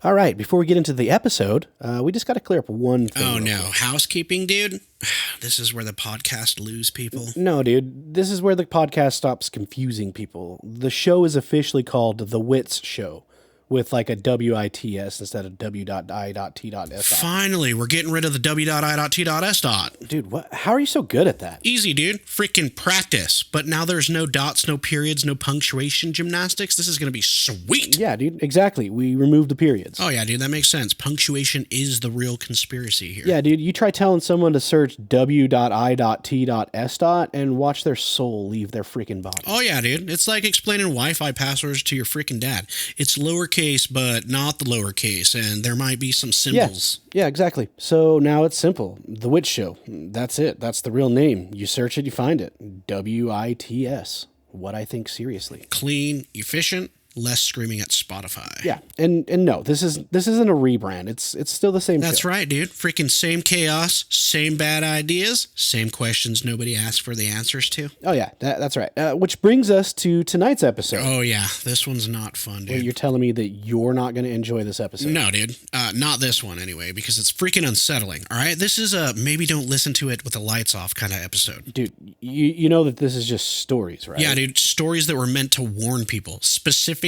All right, before we get into the episode, we just got to clear up one thing. Oh, no. Housekeeping, dude? This is where the podcast lose people. No, dude. This is where the podcast stops confusing people. The show is officially called The Wits Show, with like a W-I-T-S instead of W.I.T.S. Finally, we're getting rid of the W.I.T.S. Dude, what? How are you so good at that? Easy, dude. Freaking practice. But now there's no dots, no periods, no punctuation gymnastics. This is going to be sweet. Yeah, dude, exactly. We removed the periods. Oh, yeah, dude, that makes sense. Punctuation is the real conspiracy here. Yeah, dude, you try telling someone to search W.I.T.S. and watch their soul leave their freaking body. Oh, yeah, dude. It's like explaining Wi-Fi passwords to your freaking dad. It's lowercase, but not the lowercase, and there might be some symbols. Yeah, exactly. So now it's simple. The Witch Show. That's it. That's the real name. You search it, you find it. W-I-T-S. What I Think Seriously. Clean, efficient, less screaming at Spotify. Yeah, and no, this isn't a rebrand. It's still the same. That's show. right, dude. Freaking same chaos, same bad ideas, same questions nobody asked for the answers to. Oh yeah, that's right. Which brings us to tonight's episode. Oh yeah, this one's not fun, dude. Wait, you're telling me that you're not going to enjoy this episode? No, dude. Not this one anyway, because it's freaking unsettling. All right, this is a maybe don't listen to it with the lights off kind of episode. Dude, you know that this is just stories, right? Yeah, dude. Stories that were meant to warn people, specifically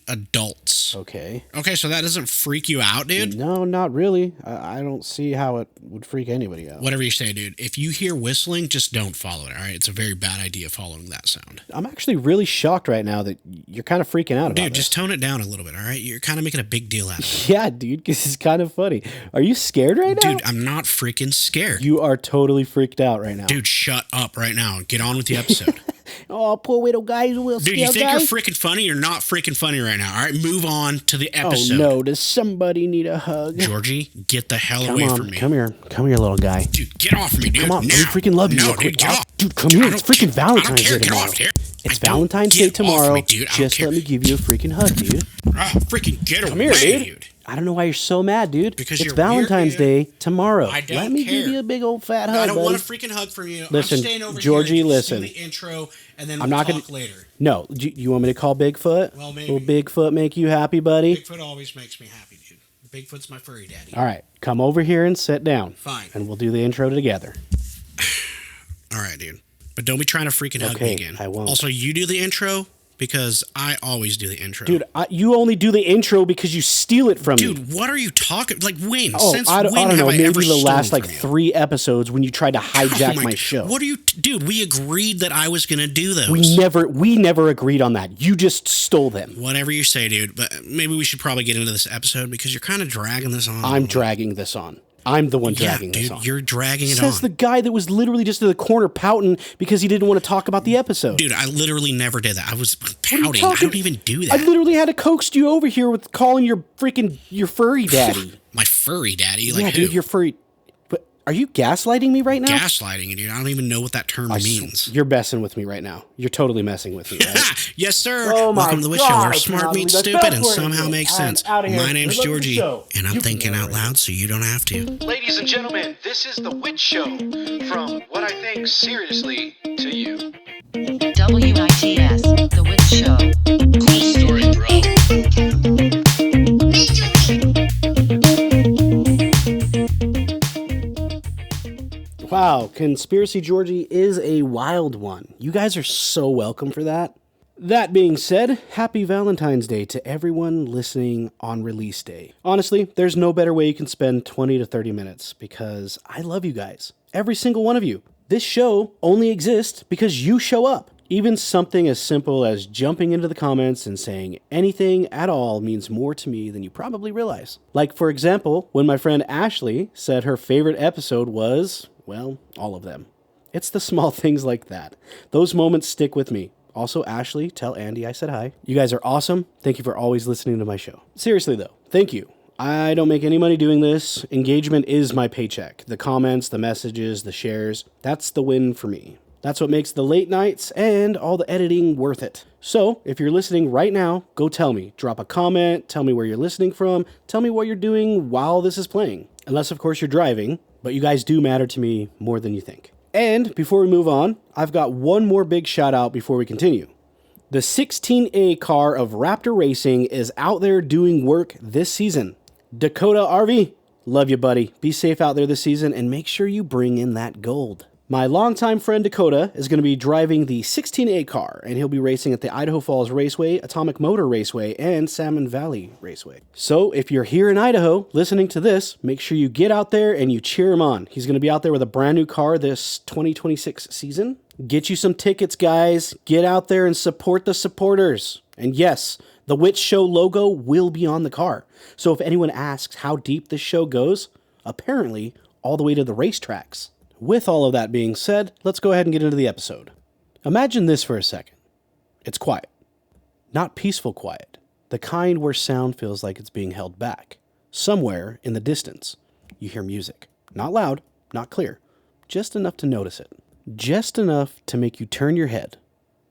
adults. Okay. Okay, so that doesn't freak you out, dude? No, not really. I don't see how it would freak anybody out. Whatever you say, dude. If you hear whistling, just don't follow it, all right? It's a very bad idea following that sound. I'm actually really shocked right now that you're kind of freaking out about Dude, this. just tone it down a little bit, all right? You're kind of making a big deal out of it. Yeah, dude, this is kind of funny. Are you scared right now? Dude, I'm not freaking scared. You are totally freaked out right now. Dude, shut up right now. Get on with the episode. Oh, poor little guys. Dude, you think you're freaking funny? You're not freaking funny right now, all right? Move on to the episode. Oh, no. Does somebody need a hug? Georgie, get the hell away from me. Come here, little guy. Dude, get off me, dude. Come on, now. we freaking love you. No, real quick. dude, get off. Dude, come here. It's freaking Valentine's Day tomorrow. Get off here. It's Valentine's Day tomorrow. Me, dude. Just let me give you a freaking hug, dude. Freaking get Come away, here, dude. I don't know why you're so mad, dude. Because it's you're Valentine's weird, Day tomorrow. I don't Let me care. give you a big old fat hug, I don't buddy. want a freaking hug from you. Listen, I'm staying over Georgie, here. listen. Do the intro, and then I'm we'll not talk gonna, later. No, you want me to call Bigfoot? Well, maybe. Will Bigfoot make you happy, buddy? Bigfoot always makes me happy, dude. Bigfoot's my furry daddy. All right, come over here and sit down. Fine. And we'll do the intro together. All right, dude. But don't be trying to freaking hug me again. I won't. Also, you do the intro because I always do the intro. Dude, you only do the intro because you steal it from me. Dude, what are you talking? Like, when? Oh, Since I don't when know. have I Maybe ever the last stolen like from you? 3 episodes when you tried to hijack Oh my show. What are you, dude? We agreed that I was gonna do those. We never agreed on that. You just stole them. Whatever you say, dude. But maybe we should probably get into this episode because you're kind of dragging this on. I'm dragging this on. I'm the one dragging dude, this on. You're dragging it Says on. the guy that was literally just in the corner pouting because he didn't want to talk about the episode. Dude, I literally never did that. I was What are pouting. you I talking- don't even do that. I literally had to coax you over here with calling your furry daddy. My furry daddy? Like Yeah, who? dude, your furry. But are you gaslighting me right now? Gaslighting you, dude. I don't even know what that term means. You're messing with me right now. You're totally messing with me, right? Yes, sir. Oh my Welcome to the Witch God, Show, where I smart cannot meets believe stupid that's and where it somehow is. makes I'm sense. outta here. My name's Good luck with the Georgie, show. and I'm You thinking can out loud so you don't have to. Ladies and gentlemen, this is The Witch Show from What I Think Seriously to You. WITS, The Witch Show. Cool story, bro. Wow, Conspiracy Georgie is a wild one. You guys are so welcome for that. That being said, happy Valentine's Day to everyone listening on release day. Honestly, there's no better way you can spend 20 to 30 minutes because I love you guys. Every single one of you. This show only exists because you show up. Even something as simple as jumping into the comments and saying anything at all means more to me than you probably realize. Like, for example, when my friend Ashley said her favorite episode was, well, all of them. It's the small things like that. Those moments stick with me. Also, Ashley, tell Andy I said hi. You guys are awesome. Thank you for always listening to my show. Seriously, though, thank you. I don't make any money doing this. Engagement is my paycheck. The comments, the messages, the shares, that's the win for me. That's what makes the late nights and all the editing worth it. So, if you're listening right now, go tell me. Drop a comment, tell me where you're listening from, tell me what you're doing while this is playing. Unless, of course, you're driving, but you guys do matter to me more than you think. And before we move on, I've got one more big shout out before we continue. The 16A car of Raptor Racing is out there doing work this season. Dakota RV, love you, buddy. Be safe out there this season and make sure you bring in that gold. My longtime friend Dakota is going to be driving the 16A car, and he'll be racing at the Idaho Falls Raceway, Atomic Motor Raceway, and Salmon Valley Raceway. So if you're here in Idaho listening to this, make sure you get out there and you cheer him on. He's going to be out there with a brand new car this 2026 season. Get you some tickets, guys. Get out there and support the supporters. And yes, the Witch Show logo will be on the car. So if anyone asks how deep this show goes, apparently all the way to the racetracks. With all of that being said, let's go ahead and get into the episode. Imagine this for a second. It's quiet. Not peaceful quiet. The kind where sound feels like it's being held back. Somewhere in the distance, you hear music. Not loud, not clear. Just enough to notice it. Just enough to make you turn your head.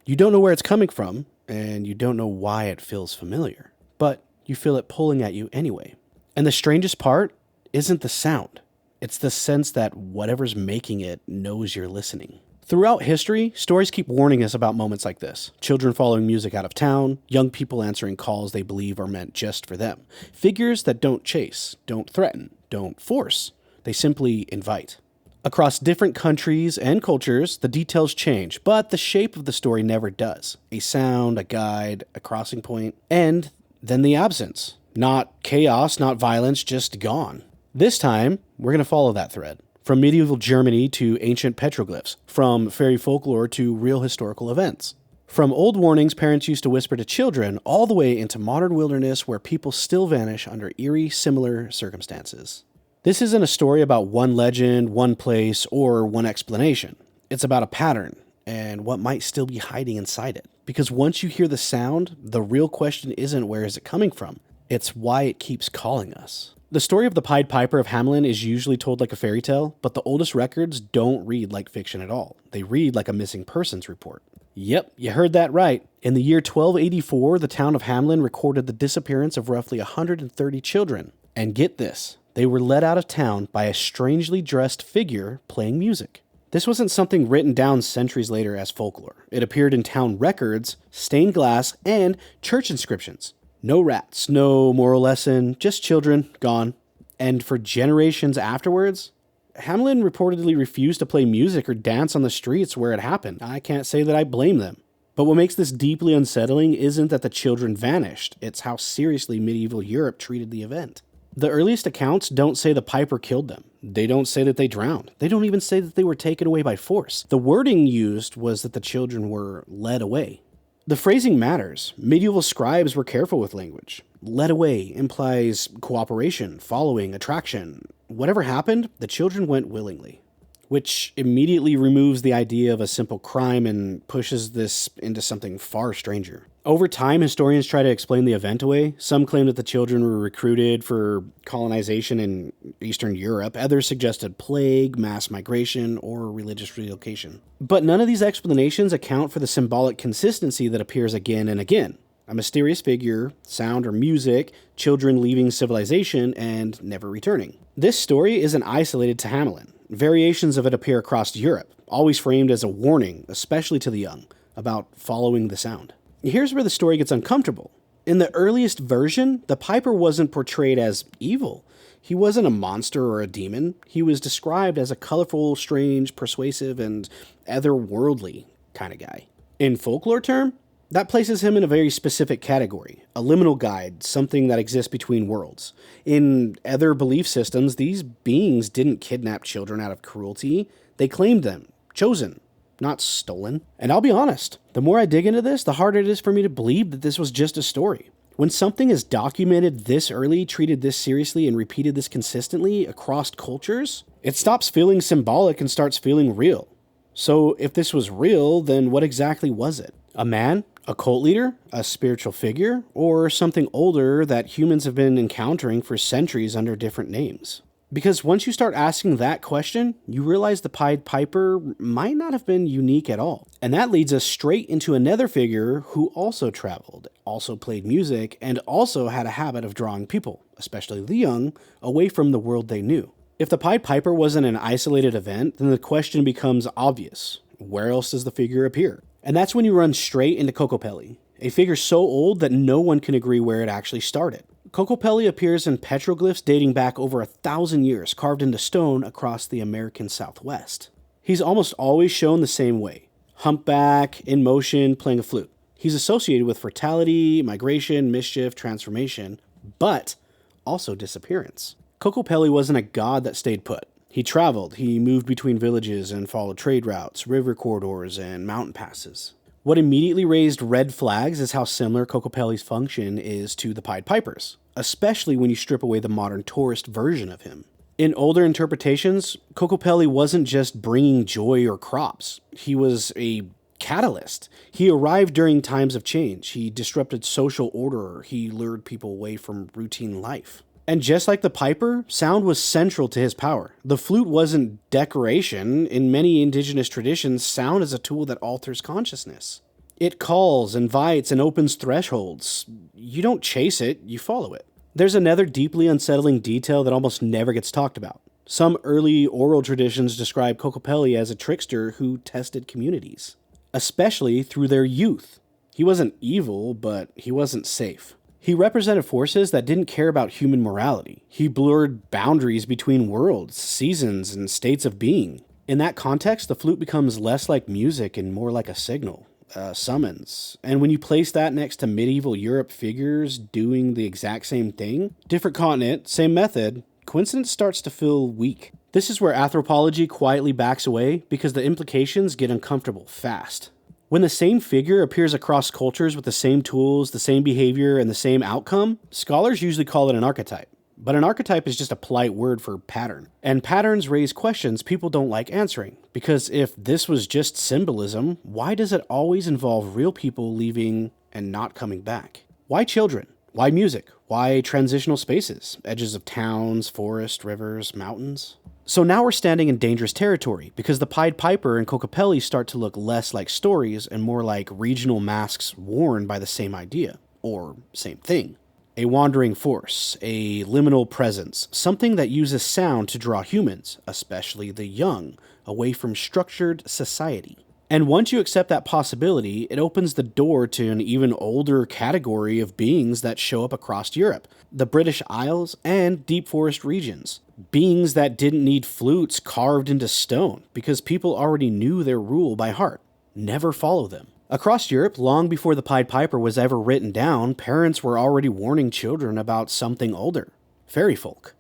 You don't know where it's coming from, and you don't know why it feels familiar. But you feel it pulling at you anyway. And the strangest part isn't the sound. It's the sense that whatever's making it knows you're listening. Throughout history, stories keep warning us about moments like this. Children following music out of town, young people answering calls they believe are meant just for them. Figures that don't chase, don't threaten, don't force. They simply invite. Across different countries and cultures, the details change, but the shape of the story never does. A sound, a guide, a crossing point, and then the absence. Not chaos, not violence, just gone. This time, we're going to follow that thread. From medieval Germany to ancient petroglyphs, from fairy folklore to real historical events. From old warnings parents used to whisper to children, all the way into modern wilderness where people still vanish under eerie, similar circumstances. This isn't a story about one legend, one place, or one explanation. It's about a pattern, and what might still be hiding inside it. Because once you hear the sound, the real question isn't where is it coming from, it's why it keeps calling us. The story of the Pied Piper of Hamelin is usually told like a fairy tale, but the oldest records don't read like fiction at all. They read like a missing persons report. Yep, you heard that right. In the year 1284, the town of Hamelin recorded the disappearance of roughly 130 children. And get this, they were led out of town by a strangely dressed figure playing music. This wasn't something written down centuries later as folklore. It appeared in town records, stained glass, and church inscriptions. No rats, no moral lesson, just children, gone. And for generations afterwards, Hamelin reportedly refused to play music or dance on the streets where it happened. I can't say that I blame them. But what makes this deeply unsettling isn't that the children vanished, it's how seriously medieval Europe treated the event. The earliest accounts don't say the piper killed them. They don't say that they drowned. They don't even say that they were taken away by force. The wording used was that the children were led away. The phrasing matters. Medieval scribes were careful with language. Led away implies cooperation, following, attraction. Whatever happened, the children went willingly, which immediately removes the idea of a simple crime and pushes this into something far stranger. Over time, historians try to explain the event away. Some claim that the children were recruited for colonization in Eastern Europe. Others suggested plague, mass migration, or religious relocation. But none of these explanations account for the symbolic consistency that appears again and again. A mysterious figure, sound or music, children leaving civilization, and never returning. This story isn't isolated to Hamelin. Variations of it appear across Europe, always framed as a warning, especially to the young, about following the sound. Here's where the story gets uncomfortable. In the earliest version, the Piper wasn't portrayed as evil. He wasn't a monster or a demon. He was described as a colorful, strange, persuasive, and otherworldly kind of guy. In folklore term, that places him in a very specific category, a liminal guide, something that exists between worlds. In other belief systems, these beings didn't kidnap children out of cruelty. They claimed them, chosen, not stolen. And I'll be honest, the more I dig into this, the harder it is for me to believe that this was just a story. When something is documented this early, treated this seriously, and repeated this consistently across cultures, it stops feeling symbolic and starts feeling real. So if this was real, then what exactly was it? A man? A cult leader? A spiritual figure? Or something older that humans have been encountering for centuries under different names? Because once you start asking that question, you realize the Pied Piper might not have been unique at all. And that leads us straight into another figure who also traveled, also played music, and also had a habit of drawing people, especially the young, away from the world they knew. If the Pied Piper wasn't an isolated event, then the question becomes obvious. Where else does the figure appear? And that's when you run straight into Kokopelli, a figure so old that no one can agree where it actually started. Kokopelli appears in petroglyphs dating back over 1,000 years, carved into stone across the American Southwest. He's almost always shown the same way. Humpback, in motion, playing a flute. He's associated with fertility, migration, mischief, transformation, but also disappearance. Kokopelli wasn't a god that stayed put. He traveled, he moved between villages and followed trade routes, river corridors, and mountain passes. What immediately raised red flags is how similar Kokopelli's function is to the Pied Pipers, especially when you strip away the modern tourist version of him. In older interpretations, Kokopelli wasn't just bringing joy or crops. He was a catalyst. He arrived during times of change. He disrupted social order. He lured people away from routine life. And just like the piper, sound was central to his power. The flute wasn't decoration. In many indigenous traditions, sound is a tool that alters consciousness. It calls, invites, and opens thresholds. You don't chase it, you follow it. There's another deeply unsettling detail that almost never gets talked about. Some early oral traditions describe Kokopelli as a trickster who tested communities, especially through their youth. He wasn't evil, but he wasn't safe. He represented forces that didn't care about human morality. He blurred boundaries between worlds, seasons, and states of being. In that context, the flute becomes less like music and more like a signal, a summons. And when you place that next to medieval Europe figures doing the exact same thing, different continent, same method, coincidence starts to feel weak. This is where anthropology quietly backs away because the implications get uncomfortable fast. When the same figure appears across cultures with the same tools, the same behavior, and the same outcome, scholars usually call it an archetype. But an archetype is just a polite word for pattern. And patterns raise questions people don't like answering. Because if this was just symbolism, why does it always involve real people leaving and not coming back? Why children? Why music? Why transitional spaces? Edges of towns, forests, rivers, mountains? So now we're standing in dangerous territory because the Pied Piper and Kokopelli start to look less like stories and more like regional masks worn by the same idea, or same thing. A wandering force, a liminal presence, something that uses sound to draw humans, especially the young, away from structured society. And once you accept that possibility, it opens the door to an even older category of beings that show up across Europe, the British Isles and deep forest regions. Beings that didn't need flutes carved into stone because people already knew their rule by heart. Never follow them. Across Europe, long before the Pied Piper was ever written down, parents were already warning children about something older. Fairy folk.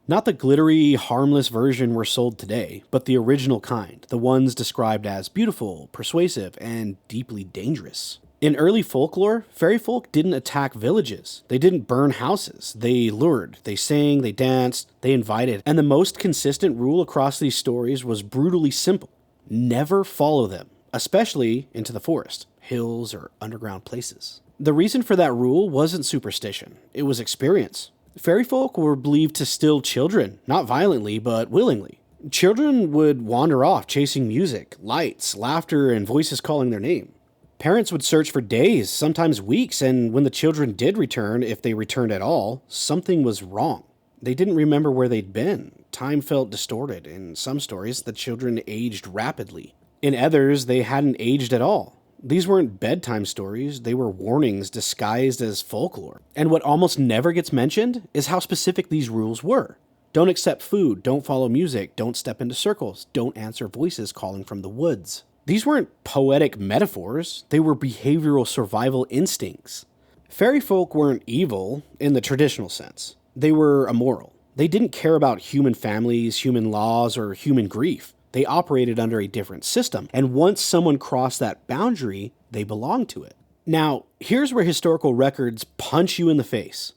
Not the glittery, harmless version we're sold today, but the original kind, the ones described as beautiful, persuasive, and deeply dangerous. In early folklore, fairy folk didn't attack villages. They didn't burn houses. They lured, they sang, they danced, they invited. And the most consistent rule across these stories was brutally simple. Never follow them, especially into the forest, hills, or underground places. The reason for that rule wasn't superstition. It was experience. Fairy folk were believed to still children, not violently, but willingly. Children would wander off chasing music, lights, laughter, and voices calling their name. Parents would search for days, sometimes weeks, and when the children did return, if they returned at all, something was wrong. They didn't remember where they'd been. Time felt distorted. In some stories, the children aged rapidly. In others, they hadn't aged at all. These weren't bedtime stories, they were warnings disguised as folklore. And what almost never gets mentioned is how specific these rules were. Don't accept food, don't follow music, don't step into circles, don't answer voices calling from the woods. These weren't poetic metaphors, they were behavioral survival instincts. Fairy folk weren't evil in the traditional sense. They were immoral. They didn't care about human families, human laws, or human grief. They operated under a different system, and once someone crossed that boundary, they belonged to it. Now, here's where historical records punch you in the face.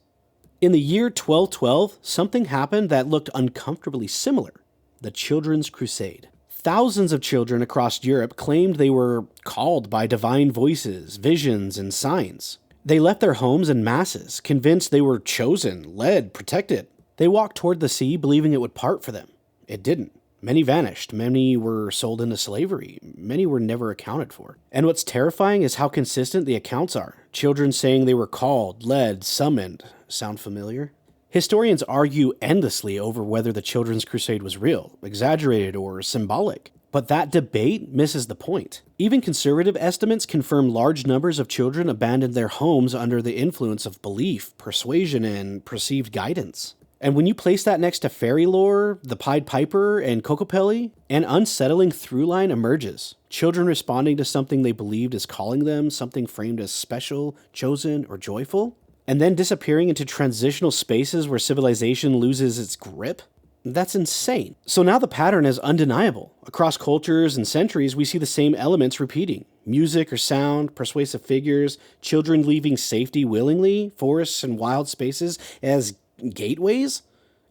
In the year 1212, something happened that looked uncomfortably similar: the Children's Crusade. Thousands of children across Europe claimed they were called by divine voices, visions, and signs. They left their homes in masses, convinced they were chosen, led, protected. They walked toward the sea, believing it would part for them. It didn't. Many vanished, many were sold into slavery, many were never accounted for. And what's terrifying is how consistent the accounts are. Children saying they were called, led, summoned. Sound familiar? Historians argue endlessly over whether the Children's Crusade was real, exaggerated, or symbolic. But that debate misses the point. Even conservative estimates confirm large numbers of children abandoned their homes under the influence of belief, persuasion, and perceived guidance. And when you place that next to fairy lore, the Pied Piper, and Kokopelli, an unsettling through line emerges. Children responding to something they believed is calling them, something framed as special, chosen, or joyful, and then disappearing into transitional spaces where civilization loses its grip. That's insane. So now the pattern is undeniable. Across cultures and centuries, we see the same elements repeating. Music or sound, persuasive figures, children leaving safety willingly, forests and wild spaces as gateways,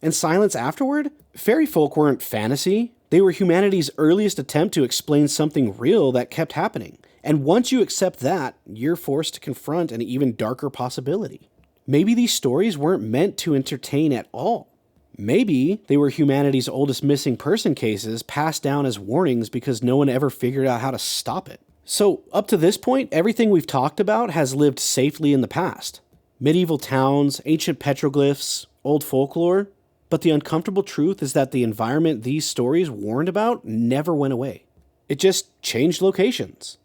and silence afterward. Fairy folk weren't fantasy. They were humanity's earliest attempt to explain something real that kept happening. And once you accept that, you're forced to confront an even darker possibility. Maybe these stories weren't meant to entertain at all. Maybe they were humanity's oldest missing person cases passed down as warnings because no one ever figured out how to stop it. So, up to this point, everything we've talked about has lived safely in the past. Medieval towns, ancient petroglyphs, old folklore. But the uncomfortable truth is that the environment these stories warned about never went away. It just changed locations.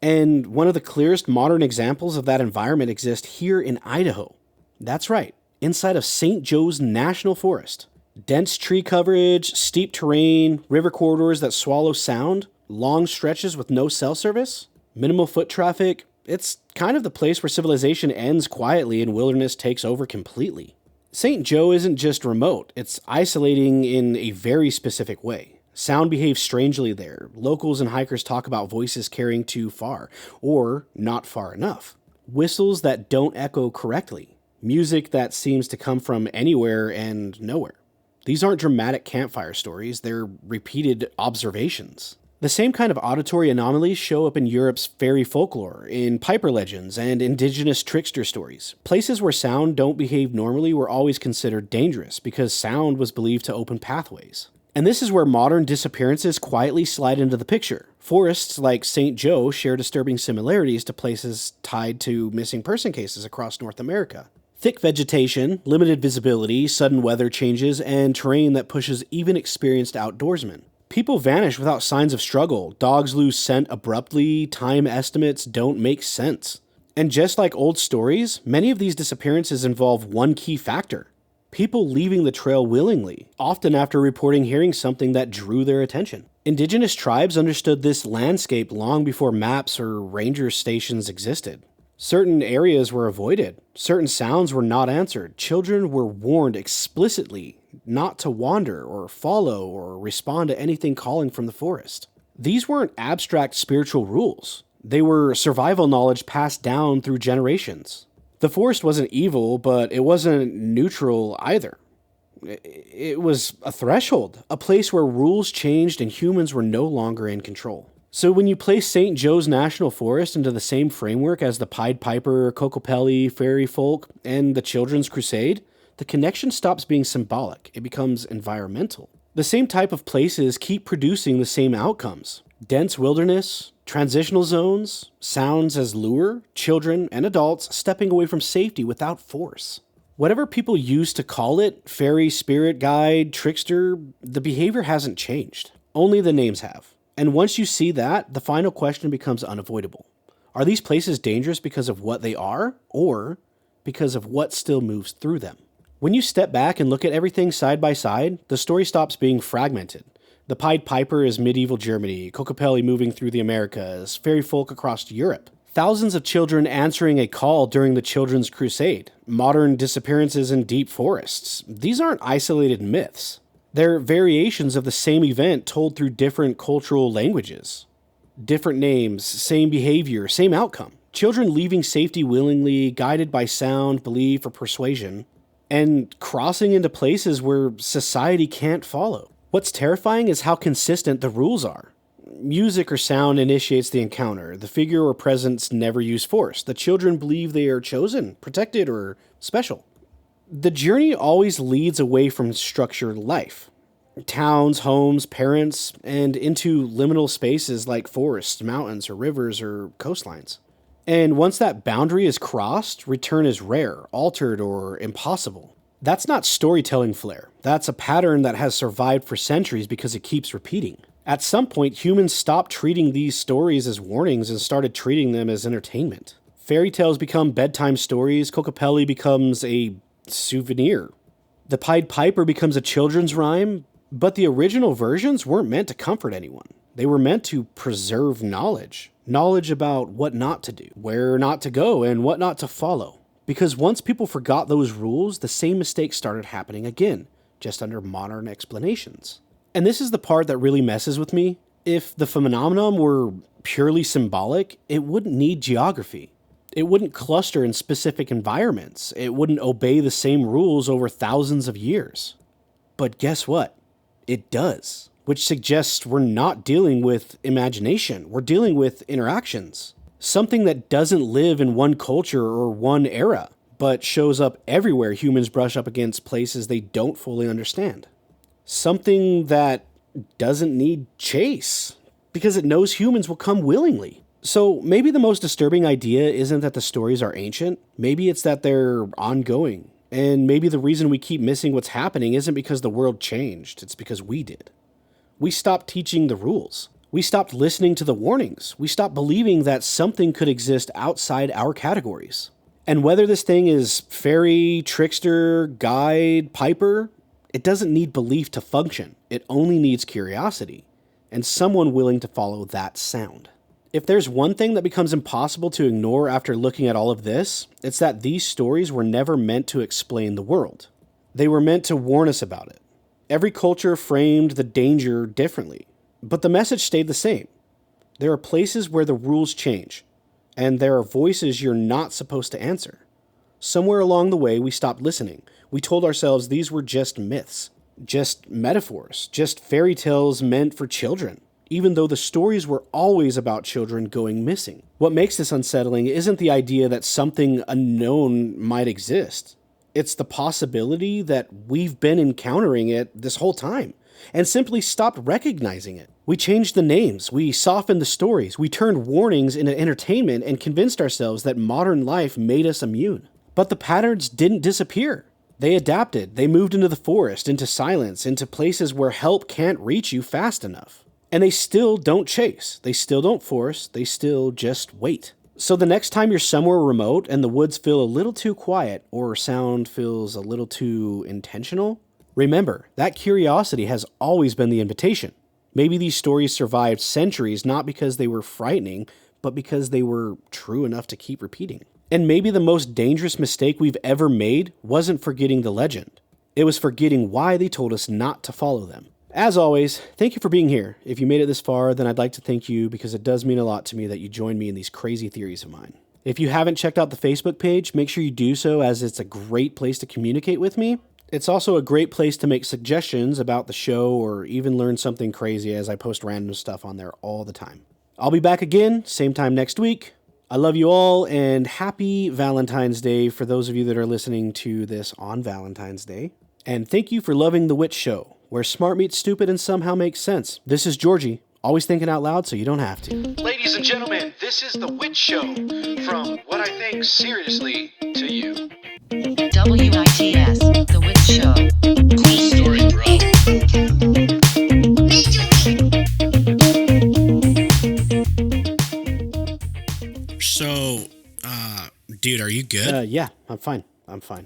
And one of the clearest modern examples of that environment exists here in Idaho. That's right. Inside of St. Joe's National Forest. Dense tree coverage, steep terrain, river corridors that swallow sound, long stretches with no cell service, minimal foot traffic. It's kind of the place where civilization ends quietly and wilderness takes over completely. St. Joe isn't just remote, it's isolating in a very specific way. Sound behaves strangely there. Locals and hikers talk about voices carrying too far, or not far enough. Whistles that don't echo correctly. Music that seems to come from anywhere and nowhere. These aren't dramatic campfire stories, they're repeated observations. The same kind of auditory anomalies show up in Europe's fairy folklore, in piper legends, and indigenous trickster stories. Places where sound don't behave normally were always considered dangerous because sound was believed to open pathways. And this is where modern disappearances quietly slide into the picture. Forests like St. Joe share disturbing similarities to places tied to missing person cases across North America. Thick vegetation, limited visibility, sudden weather changes, and terrain that pushes even experienced outdoorsmen. People vanish without signs of struggle, dogs lose scent abruptly, time estimates don't make sense. And just like old stories, many of these disappearances involve one key factor: people leaving the trail willingly, often after reporting hearing something that drew their attention. Indigenous tribes understood this landscape long before maps or ranger stations existed. Certain areas were avoided. Certain sounds were not answered. Children were warned explicitly not to wander or follow or respond to anything calling from the forest. These weren't abstract spiritual rules. They were survival knowledge passed down through generations. The forest wasn't evil, but it wasn't neutral either. It was a threshold, a place where rules changed and humans were no longer in control. So when you place St. Joe's National Forest into the same framework as the Pied Piper, Kokopelli, fairy folk, and the Children's Crusade, the connection stops being symbolic. It becomes environmental. The same type of places keep producing the same outcomes. Dense wilderness, transitional zones, sounds as lure, children and adults stepping away from safety without force. Whatever people use to call it, fairy, spirit, guide, trickster, the behavior hasn't changed. Only the names have. And once you see that, the final question becomes unavoidable. Are these places dangerous because of what they are, or because of what still moves through them? When you step back and look at everything side by side, the story stops being fragmented. The Pied Piper is medieval Germany, Kokopelli moving through the Americas, fairy folk across Europe. Thousands of children answering a call during the Children's Crusade, modern disappearances in deep forests. These aren't isolated myths. They're variations of the same event told through different cultural languages. Different names, same behavior, same outcome. Children leaving safety willingly, guided by sound, belief, or persuasion, and crossing into places where society can't follow. What's terrifying is how consistent the rules are. Music or sound initiates the encounter. The figure or presence never use force. The children believe they are chosen, protected, or special. The journey always leads away from structured life. Towns, homes, parents, and into liminal spaces like forests, mountains, or rivers, or coastlines. And once that boundary is crossed, return is rare, altered, or impossible. That's not storytelling flair. That's a pattern that has survived for centuries because it keeps repeating. At some point, humans stopped treating these stories as warnings and started treating them as entertainment. Fairy tales become bedtime stories, Kokopelli becomes a souvenir. The Pied Piper becomes a children's rhyme, but the original versions weren't meant to comfort anyone. They were meant to preserve knowledge. Knowledge about what not to do, where not to go, and what not to follow. Because once people forgot those rules, the same mistakes started happening again, just under modern explanations. And this is the part that really messes with me. If the phenomenon were purely symbolic, it wouldn't need geography. It wouldn't cluster in specific environments. It wouldn't obey the same rules over thousands of years. But guess what? It does. Which suggests we're not dealing with imagination. We're dealing with interactions. Something that doesn't live in one culture or one era, but shows up everywhere humans brush up against places they don't fully understand. Something that doesn't need chase, because it knows humans will come willingly. So maybe the most disturbing idea isn't that the stories are ancient. Maybe it's that they're ongoing. And maybe the reason we keep missing what's happening isn't because the world changed. It's because we did. We stopped teaching the rules. We stopped listening to the warnings. We stopped believing that something could exist outside our categories. And whether this thing is fairy, trickster, guide, piper, it doesn't need belief to function. It only needs curiosity and someone willing to follow that sound. If there's one thing that becomes impossible to ignore after looking at all of this, it's that these stories were never meant to explain the world. They were meant to warn us about it. Every culture framed the danger differently, but the message stayed the same. There are places where the rules change, and there are voices you're not supposed to answer. Somewhere along the way, we stopped listening. We told ourselves these were just myths, just metaphors, just fairy tales meant for children, even though the stories were always about children going missing. What makes this unsettling isn't the idea that something unknown might exist. It's the possibility that we've been encountering it this whole time and simply stopped recognizing it. We changed the names, we softened the stories, we turned warnings into entertainment and convinced ourselves that modern life made us immune. But the patterns didn't disappear. They adapted, they moved into the forest, into silence, into places where help can't reach you fast enough. And they still don't chase, they still don't force, they still just wait. So the next time you're somewhere remote and the woods feel a little too quiet or sound feels a little too intentional, remember, that curiosity has always been the invitation. Maybe these stories survived centuries not because they were frightening, but because they were true enough to keep repeating. And maybe the most dangerous mistake we've ever made wasn't forgetting the legend. It was forgetting why they told us not to follow them. As always, thank you for being here. If you made it this far, then I'd like to thank you because it does mean a lot to me that you joined me in these crazy theories of mine. If you haven't checked out the Facebook page, make sure you do so as it's a great place to communicate with me. It's also a great place to make suggestions about the show or even learn something crazy as I post random stuff on there all the time. I'll be back again, same time next week. I love you all and happy Valentine's Day for those of you that are listening to this on Valentine's Day. And thank you for loving The Witch Show, where smart meets stupid and somehow makes sense. This is Georgie, always thinking out loud so you don't have to. Ladies and gentlemen, this is The Witch Show from What I Think Seriously to You. WITS, The Witch Show. Cool story, bro. So, dude, are you good? Yeah, I'm fine.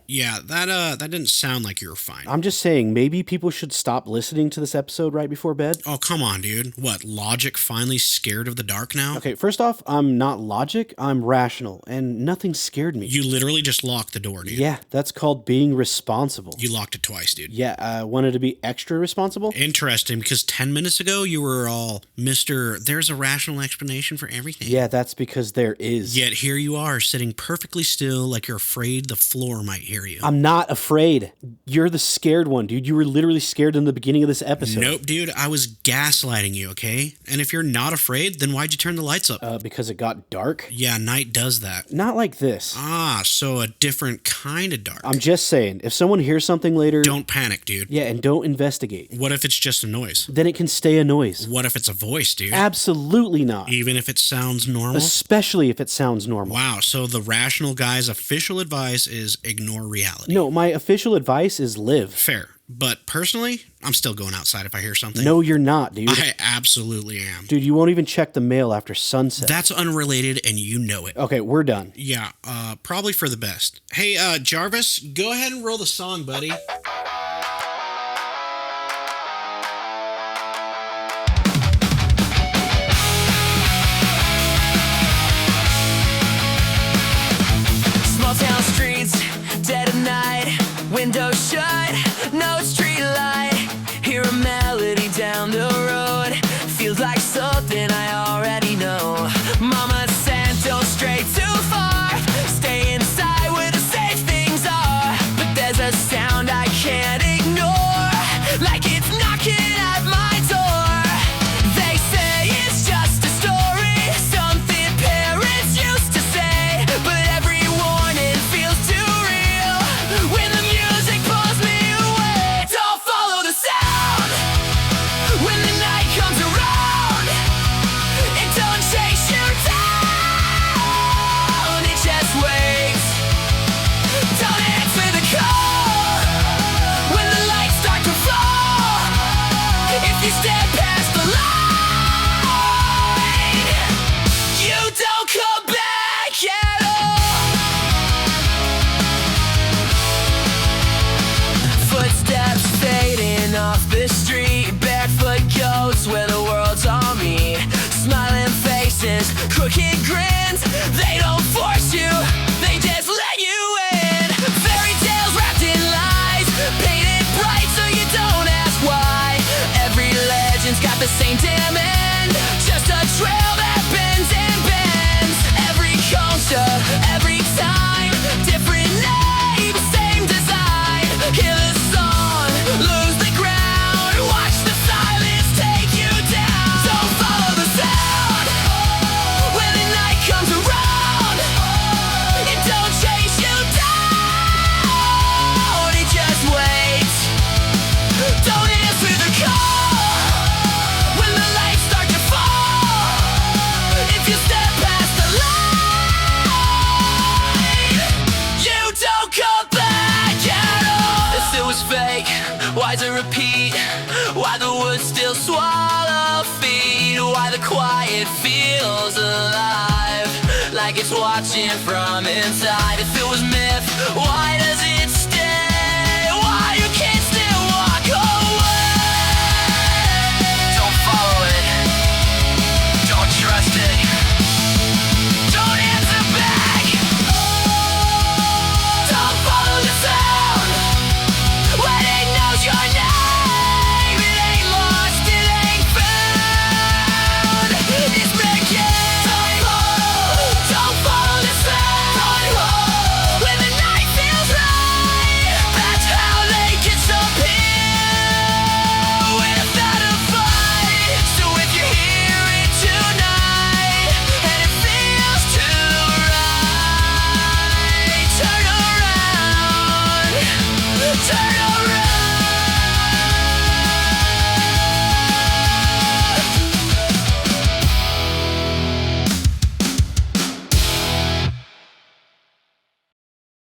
Yeah, that didn't sound like you were fine. I'm just saying, maybe people should stop listening to this episode right before bed. Oh, come on, dude. What, logic finally scared of the dark now? Okay, first off, I'm not logic, I'm rational, and nothing scared me. You literally just locked the door, dude. Yeah, that's called being responsible. You locked it twice, dude. Yeah, I wanted to be extra responsible. Interesting, because 10 minutes ago, you were all, there's a rational explanation for everything. Yeah, that's because there is. Yet here you are, sitting perfectly still like you're afraid the floor might hear you. I'm not afraid. You're the scared one, dude. You were literally scared in the beginning of this episode. Nope, dude. I was gaslighting you, okay? And if you're not afraid, then why'd you turn the lights up? Because it got dark? Yeah, night does that. Not like this. Ah, so a different kind of dark. I'm just saying, if someone hears something later... Don't panic, dude. Yeah, and don't investigate. What if it's just a noise? Then it can stay a noise. What if it's a voice, dude? Absolutely not. Even if it sounds normal? Especially if it sounds normal. Wow, so the rational guy's official advice is ignore reality. No, my official advice is live. Fair. But personally, I'm still going outside if I hear something. No, you're not, dude. I absolutely am. Dude, you won't even check the mail after sunset. That's unrelated, and you know it. Okay, we're done. Yeah, probably for the best. Hey, Jarvis, go ahead and roll the song, buddy. Small town streets, dead of night, windows shut, no street light. Hear a melody down the road, feels like something I already know. Mama sent those straight too far, stay inside where the safe things are. But there's a sound I can't ignore, like it's knocking at my door. They say it's just a story, something parents used to say, but every warning feels too real when the music pulls me away. Don't follow the sound when the night comes around. It don't chase you down, it just waits. Don't answer the call when the lights start to fall. If you step past the line, you don't come back at all. Footsteps fading off the street, barefoot goats where the world's on me. Smiling faces, crooked grins, they don't force you, they just let you in. Fairy tales wrapped in lies, painted bright so you don't ask why. Every legend's got the same damn end, just a trail that bends and bends. Every culture, every time, different name, same design. Hear the song, lose the ground, watch the silence take you down. Don't follow the sound when the night comes around. It don't chase you down, it just waits. Don't answer the call when the lights start to fall. If you step past the line, you don't come back at all. If it was fake, why's it repeat? Why the woods still swallow feet? Why the quiet feels alive, like it's watching from inside? If it was myth, why does it